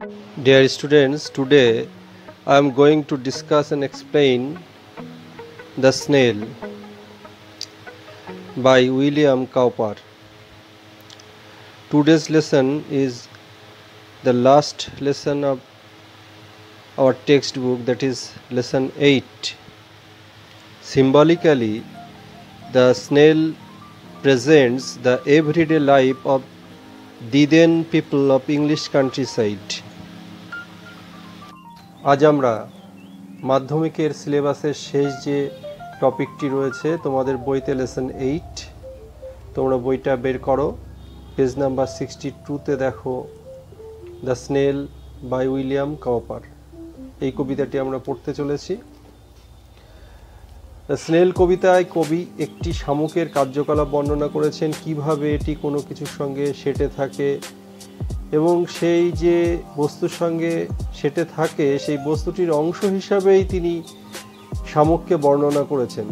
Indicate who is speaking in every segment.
Speaker 1: Dear students, today I am going to discuss and explain The Snail by William Cowper. Today's lesson is the last lesson of our textbook, that is lesson 8. Symbolically, the snail presents the everyday life of the then people of English countryside. আজ আমরা মাধ্যমিকের সিলেবাসের শেষ যে টপিকটি রয়েছে তোমাদের বইতে lesson 8, তোমরা বইটা বের করো, পেজ নাম্বার 62তে দেখো the snail by William Cowper. এই কবিতাটি আমরা পড়তে চলেছি। দ্য স্নেল কবিতায় কবি একটি শামুকের কার্যকলাপ বর্ণনা করেছেন, কিভাবে এটি কোনো কিছুর সঙ্গে সেটে থাকে এবং সেই যে বস্তুর সঙ্গে সেটে থাকে সেই বস্তুটির অংশ হিসাবেই তিনি শামুককে বর্ণনা করেছেন।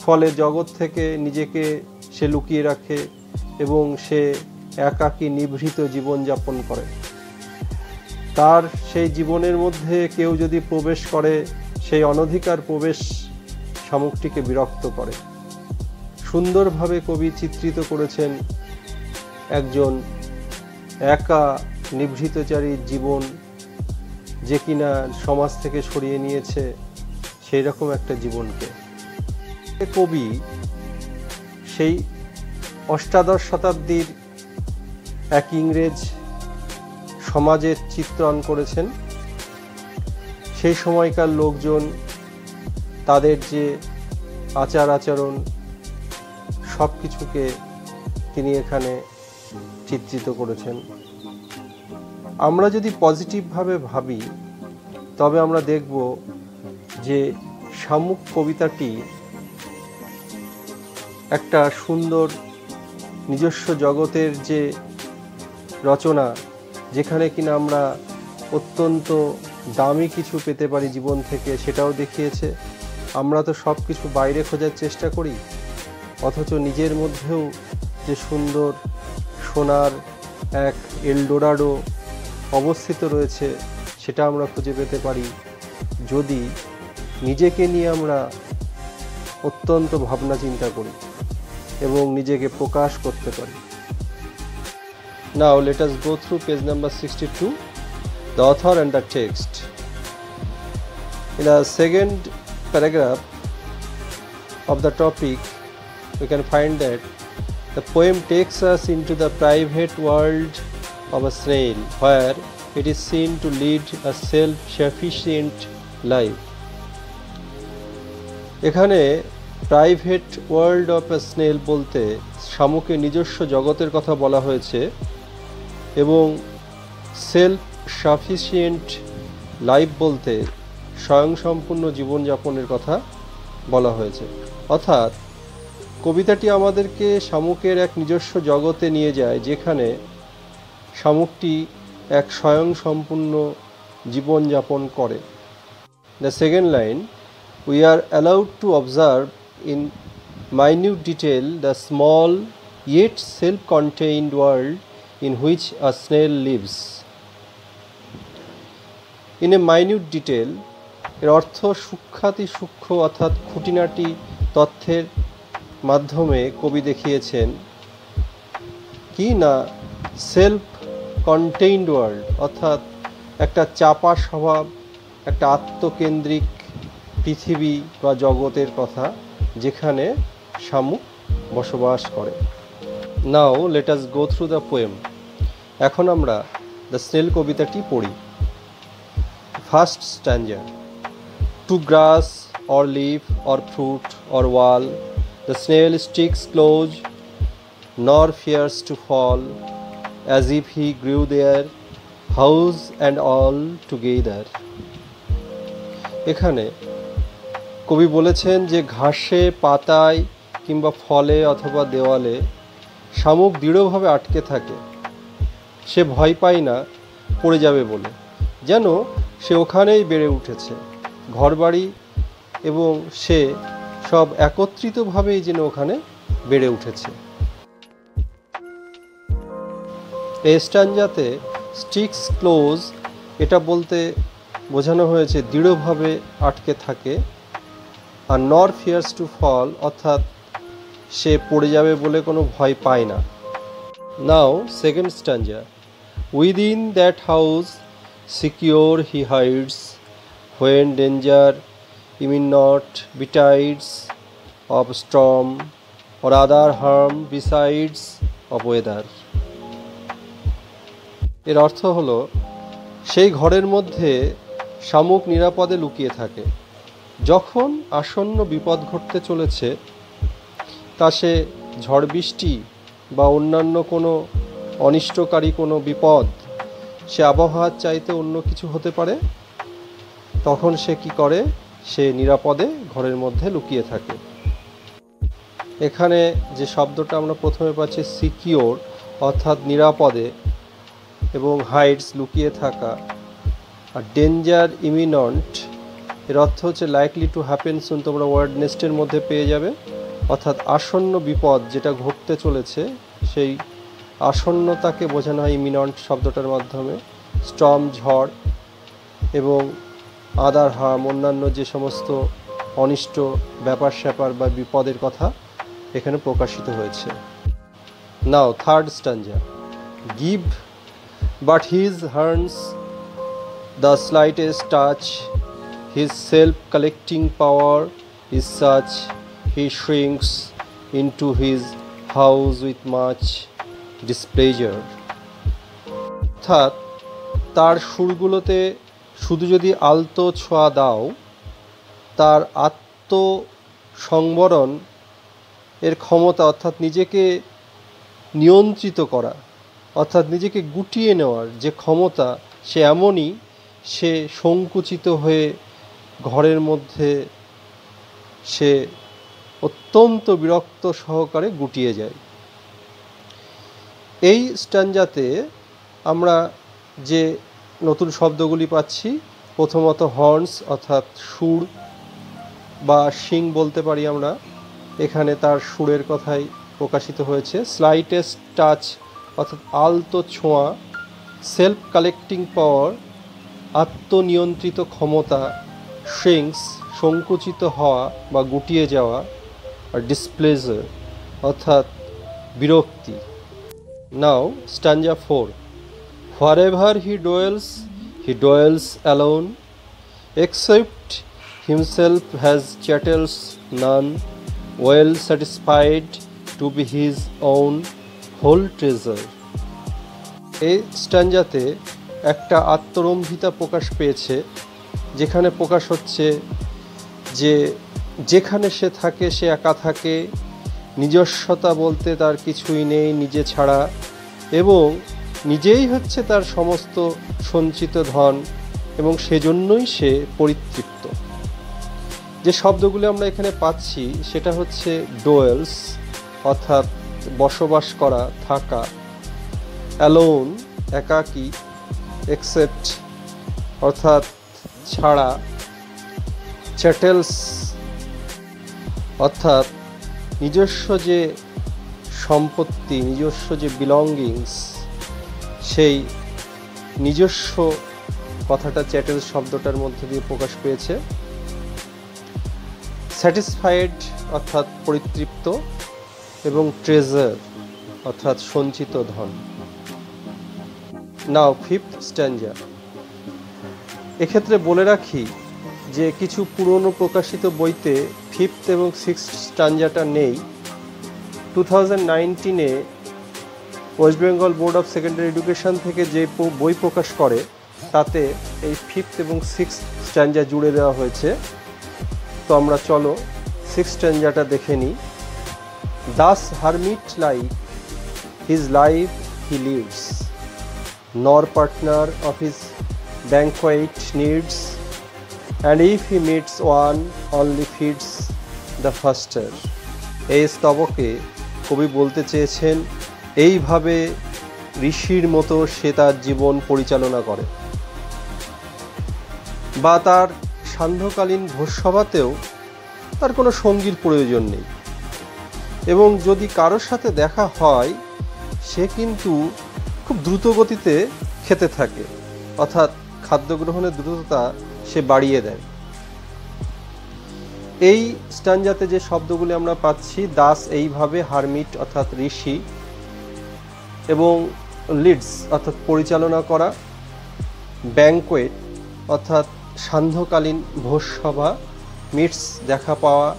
Speaker 1: ফলে জগৎ থেকে নিজেকে সে লুকিয়ে রাখে এবং সে একাকী নিভৃত জীবনযাপন করে। তার সেই জীবনের মধ্যে কেউ যদি প্রবেশ করে, সেই অনধিকার প্রবেশ শামুকটিকে বিরক্ত করে। সুন্দরভাবে কবি চিত্রিত করেছেন একজন একা নিভৃতচারীর জীবন, যে কিনা সমাজ থেকে সরিয়ে নিয়েছে সেই রকম একটা জীবনকে। কবি সেই অষ্টাদশ শতাব্দীর এক ইংরেজ সমাজের চিত্রণ করেছেন। সেই সময়কার লোকজন, তাদের যে আচার আচরণ, সব কিছুকে তিনি এখানে চিত্রিত করেছেন। আমরা যদি পজিটিভভাবে ভাবি তবে আমরা দেখব যে শামুক কবিতাটি একটা সুন্দর নিজস্ব জগতের যে রচনা, যেখানে কিনা আমরা অত্যন্ত দামি কিছু পেতে পারি জীবন থেকে, সেটাও দেখিয়েছে। আমরা তো সব কিছু বাইরে খোঁজার চেষ্টা করি, অথচ নিজের মধ্যেও যে সুন্দর সোনার এক এলডোরাডো অবস্থিত রয়েছে সেটা আমরা খুঁজে পেতে পারি যদি নিজেকে নিয়ে আমরা অত্যন্ত ভাবনা চিন্তা করি এবং নিজেকে প্রকাশ করতে পারি। Now let us go through page number 62, the author and the text. In the second paragraph of the topic, we can find that the poem takes us into the private world of a snail, where it is seen to lead a self-sufficient life. এখানে private world of a snail বলতে শামুকের নিজস্ব জগতের কথা বলা হয়েছে এবং self sufficient life বলতে স্বয়ংসম্পূর্ণ জীবনযাপনের কথা বলা হয়েছে। অর্থাৎ কবিতাটি আমাদেরকে শামুকের এক নিজস্ব জগতে নিয়ে যায়, যেখানে শামুকটি এক স্বয়ংসম্পূর্ণ জীবনযাপন করে। The second line, we are allowed to observe in minute detail the small yet self-contained world in which a snail lives. In a minute detail এর অর্থ সূক্ষ্মাতি সূক্ষ্ম অর্থাৎ খুঁটিনাটি তথ্যের মাধ্যমে কবি দেখিয়েছেন কি না, সেলফ কন্টেইনড ওয়ার্ল্ড অর্থাৎ একটা চাপা স্বভাব, একটা আত্মকেন্দ্রিক পৃথিবী বা জগতের কথা, যেখানে শামুক বসবাস করে। Now let us go through the poem. এখন আমরা দ্য স্নেল কবিতাটি পড়ি। First stanza, to grass or leaf or fruit or wall the snail sticks close nor fears to fall, as if he grew there, house and all together. এখানে কবি বলেছেন যে ঘাসে, পাতায় কিংবা ফলে অথবা দেওয়ালে শামুক দৃঢ়ভাবে আটকে থাকে। সে ভয় পায় না পড়ে যাবে বলে, যেন সে ওখানেই বেড়ে উঠেছে। ঘরবাড়ি এবং সে সব একত্রিতভাবেই যেন ওখানে বেড়ে উঠেছে। এই স্ট্যাঞ্জাতে স্টিক্স ক্লোজ এটা বলতে বোঝানো হয়েছে দৃঢ়ভাবে আটকে থাকে। আর নর ফিয়ার্স টু ফল, অর্থাৎ সে পড়ে যাবে বলে কোনো ভয় পায় না। Now second stanza. Within that house secure he hides when danger imminent betides of storm or other harm besides of weather। এর অর্থ হলো সেই ঘরের মধ্যে শামুক নিরাপদে লুকিয়ে থাকে যখন আসন্ন বিপদ ঘটতে চলেছে, তা সে ঝড় বৃষ্টি বা অন্যান্য কোনো অনিষ্টকারী কোনো বিপদ, সে আবহাওয়ার চাইতে অন্য কিছু হতে পারে, তখন সে কি করে? সে নিরাপদে ঘরের মধ্যে লুকিয়ে থাকে। এখানে যে শব্দটা আমরা প্রথমে পাচ্ছি সিকিওর, অর্থাৎ নিরাপদে, এবং হাইডস লুকিয়ে থাকা, আর ডেঞ্জার ইমিনন্ট এর অর্থ হচ্ছে লাইকলি টু হ্যাপেন সুন। তোমরা ওয়ার্ড নেস্টের মধ্যে পেয়ে যাবে, অর্থাৎ আসন্ন বিপদ যেটা ঘটতে চলেছে সেই আসন্নতাকে বোঝানো হয় ইমিনন্ট শব্দটার মাধ্যমে। স্টর্ম ঝড়, এবং আদার হার্ম অন্যান্য যে সমস্ত অনিষ্ট ব্যাপার স্যাপার বা বিপদের কথা এখানে প্রকাশিত হয়েছে। Now third stanza. Give but his horns the slightest touch, his self collecting power is such, he shrinks into his house with much displeasure. অর্থাৎ তার সুরগুলোতে শুধু যদি আলতো ছোঁয়া দাও, তার আত্মসংবরণ এর ক্ষমতা, অর্থাৎ নিজেকে নিয়ন্ত্রিত করা, অর্থাৎ নিজেকে গুটিয়ে নেওয়ার যে ক্ষমতা, সে এমনই, সে সংকুচিত হয়ে ঘরের মধ্যে সে অত্যন্ত বিরক্ত সহকারে গুটিয়ে যায়। এই স্ট্যাঞ্জাতে আমরা যে নতুন শব্দগুলি পাচ্ছি, প্রথমত হর্নস অর্থাৎ সুর বা শিং বলতে পারি আমরা, এখানে তার সুরের কথাই প্রকাশিত হয়েছে। স্লাইটেস্ট টাচ অর্থাৎ আলতো ছোঁয়া, সেলফ কালেক্টিং পাওয়ার আত্মনিয়ন্ত্রিত ক্ষমতা, শ্রিঙ্কস সংকুচিত হওয়া বা গুটিয়ে যাওয়া, আর ডিসপ্লেজার অর্থাৎ বিরক্তি। নাও স্ট্যাঞ্জা 4। Wherever he dwells alone, except himself has chattels none, well satisfied to be his own whole treasure। এই স্ট্যাঞ্জাতে একটা আত্মরম্ভিতা প্রকাশ পেয়েছে, যেখানে প্রকাশ হচ্ছে যে যেখানে সে থাকে সে একা থাকে, নিজস্বতা বলতে তার কিছুই নেই নিজে ছাড়া, এবং নিজেই হচ্ছে তার সমস্ত সঞ্চিত ধন, এবং সেজন্যই সে পরিতৃপ্ত। যে শব্দগুলো আমরা এখানে পাচ্ছি সেটা হচ্ছে ডোয়েলস অর্থাৎ বসবাস করা, থাকা, অ্যালোন একাকী, এক্সেপ্ট অর্থাৎ ছাড়া, চ্যাটেলস অর্থাৎ নিজস্ব যে সম্পত্তি, নিজস্ব যে বিলঙ্গিংস, সেই নিজস্ব কথাটা চ্যাটেল শব্দটার মধ্যে দিয়ে প্রকাশ পেয়েছে। স্যাটিসফাইড অর্থাৎ পরিতৃপ্ত, এবং ট্রেজার অর্থাৎ সঞ্চিত ধন। নাও ফিফথ স্ট্যাঞ্জা। এক্ষেত্রে বলে রাখি যে কিছু পুরনো প্রকাশিত বইতে ফিফথ এবং সিক্সথ স্ট্যাঞ্জাটা নেই। 2019-এ West Bengal Board of Secondary Education থেকে যে বই প্রকাশ করে তাতে এই ফিফথ এবং সিক্সথ স্ট্যাঞ্জা জুড়ে দেওয়া হয়েছে। তো আমরা চলো সিক্সথ স্ট্যাঞ্জাটা দেখে নিই। Thus hermit like his life he lives, nor partner of his banquet needs, and if he meets one only feeds the faster। এই স্তবকে কবি বলতে চেয়েছেন এইভাবে ঋষির মতো সে তার জীবন পরিচালনা করে, বা তার সান্ধ্যকালীন ভোজসভাতেও তার কোনো সঙ্গীর প্রয়োজন নেই, এবং যদি কারোর সাথে দেখা হয় সে কিন্তু খুব দ্রুত গতিতে খেতে থাকে, অর্থাৎ খাদ্য গ্রহণের দ্রুততা সে বাড়িয়ে দেয়। এই স্ট্যানজাতে যে শব্দগুলি আমরা পাচ্ছি, দাস এইভাবে, হারমিট অর্থাৎ ঋষি, এবং লিডস অর্থাৎ পরিচালনা করা, ব্যাংকোয়েট অর্থাৎ সান্ধ্যকালীন ভোজসভা, মিটস দেখা পাওয়া,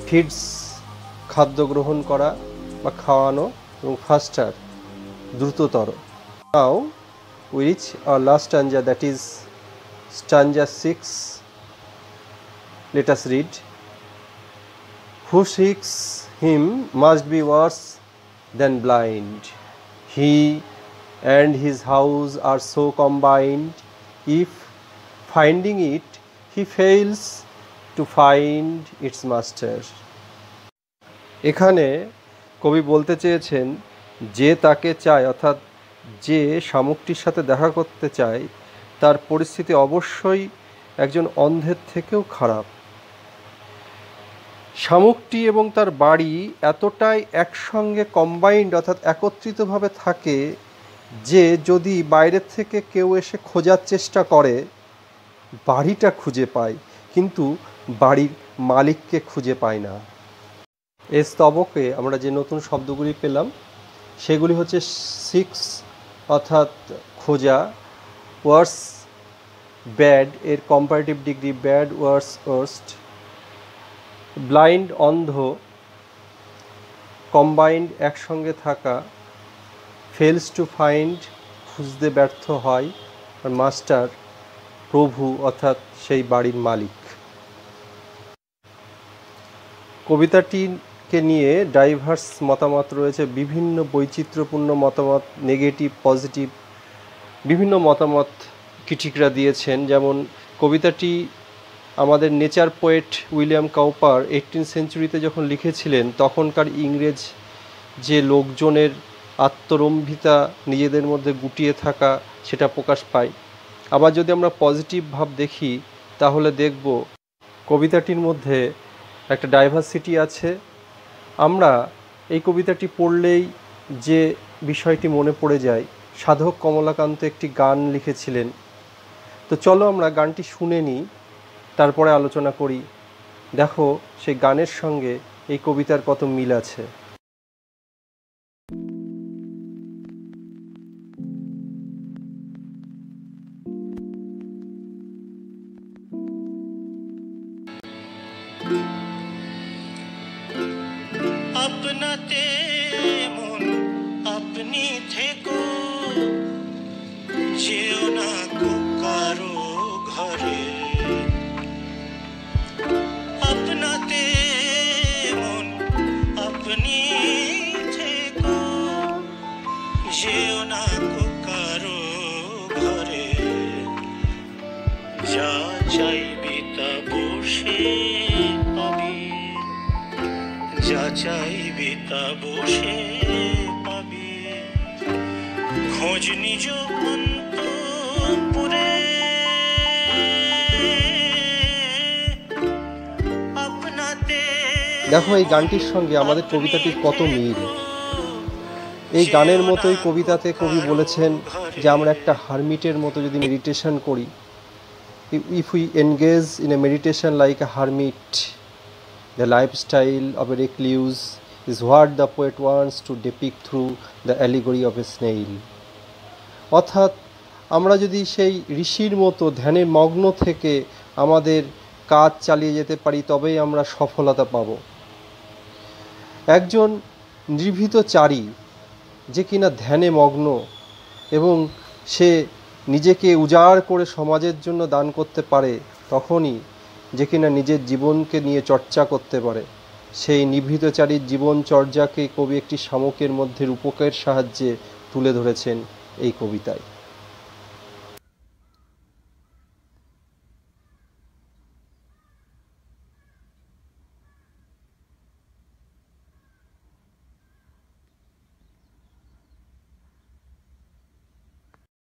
Speaker 1: ফিডস খাদ্য গ্রহণ করা বা খাওয়ানো, এবং ফাস্টার দ্রুততর। নাও we reach our last stanza, that is stanza 6. Let us read. Who seeks him must be worse than blind. He and his house are so combined. If finding it he fails to find its master. এখানে কবি বলতে চেয়েছেন, যে তাকে চায় অর্থাৎ যে শামুকটির সাথে দেখা করতে চায় তার পরিস্থিতি অবশ্যই একজন অন্ধের থেকেও খারাপ। শামুকটি এবং তার বাড়ি এতটাই একসঙ্গে কম্বাইন্ড অর্থাৎ একত্রিতভাবে থাকে যে যদি বাইরের থেকে কেউ এসে খোঁজার চেষ্টা করে বাড়িটা খুঁজে পায়, কিন্তু বাড়ির মালিককে খুঁজে পায় না। এই স্তবকে আমরা যে নতুন শব্দগুলি পেলাম সেগুলি হচ্ছে সিক্স অর্থাৎ খোঁজা, ওয়ার্স ব্যাড এর কম্পারেটিভ ডিগ্রি ব্যাড, ওয়ার্স ওয়ার্স্ট, ব্লাইন্ড অন্ধ, কম্বাইন্ড একসঙ্গে থাকা, ফেলস টু ফাইন্ড খুঁজতে ব্যর্থ হয়, আর মাস্টার প্রভু অর্থাৎ সেই বাড়ির মালিক। কবিতাটিকে নিয়ে ডাইভার্স মতামত রয়েছে, বিভিন্ন বৈচিত্র্যপূর্ণ মতামত, নেগেটিভ পজিটিভ বিভিন্ন মতামত ক্রিটিকরা দিয়েছেন। যেমন কবিতাটি আমাদের nature poet William Cowper 18th সেঞ্চুরিতে যখন লিখেছিলেন তখনকার ইংরেজ যে লোকজনের আত্মরম্ভিতা, নিজেদের মধ্যে গুটিয়ে থাকা, সেটা প্রকাশ পায়। আবার যদি আমরা পজিটিভ ভাব দেখি তাহলে দেখব কবিতাটির মধ্যে একটা ডাইভার্সিটি আছে। আমরা এই কবিতাটি পড়লেই যে বিষয়টি মনে পড়ে যায়, সাধক কমলাকান্ত একটি গান লিখেছিলেন। তো চলো আমরা গানটি শুনে নিই, তারপরে আলোচনা করি। দেখো সেই গানের সঙ্গে এই কবিতার কত মিল আছে।
Speaker 2: আপনাতে মন আপনি থেকো, যেও না কারো ঘরে। আপনাতে মন আপনি থেকো, যেও না কারো ঘরে। যা চাইবি তা বসে পাবি, যা চাইবি তা বসে পাবি। খোঁজ নিজ অন্তঃপুরে, আপনাতে।
Speaker 1: দেখো এই গানটির সঙ্গে আমাদের কবিতাটির কত মিল। এই গানের মতোই কবিতাতে কবি বলেছেন যে আমরা একটা হারমিটের মতো যদি মেডিটেশন করি, if we engage in a meditation like a hermit, the lifestyle of a recluse is what the poet wants to depict through the allegory of a snail. অর্থাৎ আমরা যদি সেই ঋষির মতো ধ্যানে মগ্ন থেকে আমাদের কাজ চালিয়ে যেতে পারি তবেই আমরা সফলতা পাব। একজন নির্ভীতচারী যে কিনা ধ্যানে মগ্ন এবং সে নিজেকে উজাড় করে সমাজের জন্য দান করতে পারে, তখনই যে কিনা নিজের জীবনকে নিয়ে চর্চা করতে পারে। সেই নিভৃতচারীর জীবনচর্যাকে কবি একটি শামুকের মধ্যে রূপকের সাহায্যে তুলে ধরেছেন এই কবিতায়।